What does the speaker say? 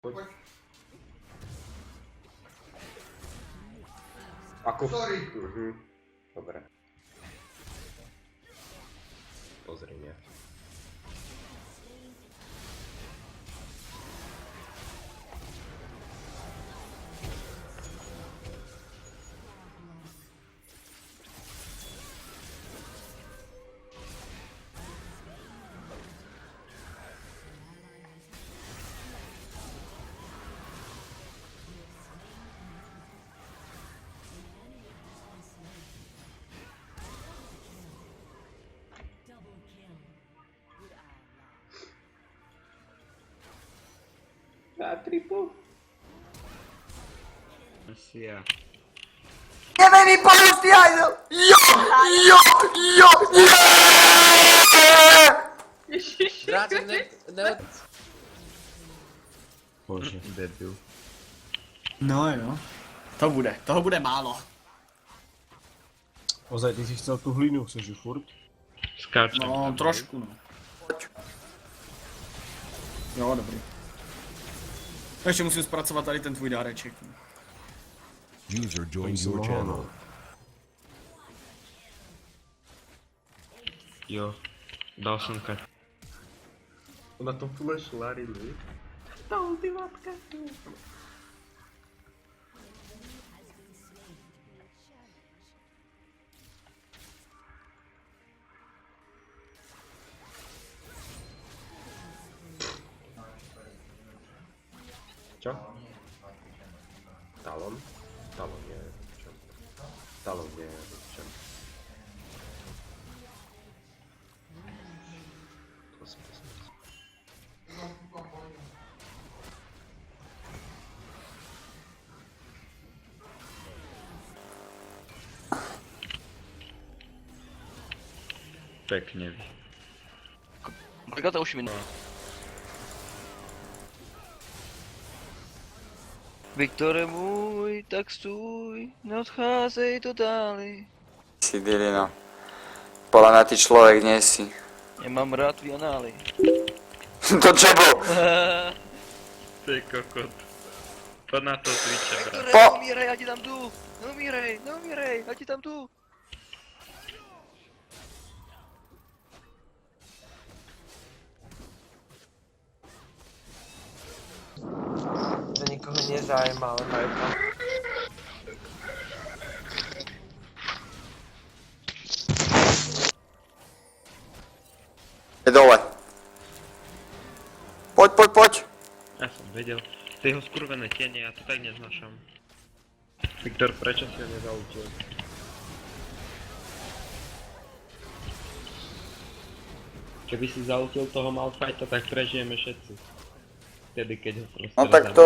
Poď. Ako... Sorry. Dobre. Pozri mňa. A triple. Asi ja. Nevej mi pomôcť, ty hajzel! Jo! Dráček ne... Bože, debil. No jo. Toho bude málo. Ozaj, ty si chcel tu hlínu, chceš ju furt? Skáčem. No, trošku no. Jo, dobrý. Ještě musím zpracovat tady ten tvůj dáreček. User joined your channel. Jo, dal jsem kat. Ona to flash Lariny. Čo? Talon? Talon nie je v čom. Talon nie je v čom. To si to. Pekne. Koľko to už minul? Viktore můj, tak stůj, neodcházej to dáli. Si Dilino. Podľa mňa ty človek nie si. Nemám rád tvý anály. To čo bol? Ty kokot. Poď na to Twitcha, brat. Viktore, Po- neumírej, já ti tam jdu. Neumírej, já ti tam jdu. To nikoho nezajímá, ale majú tam. Je dole. Poď. Ja som vedel. Ty jeho skurvené tiene, ja to tak neznášam. Viktor, prečo si ho nezaučil? Keby si zaučil toho Malphite'a, tak prežijeme všetci. Vtedy, keď ho proste No tak to...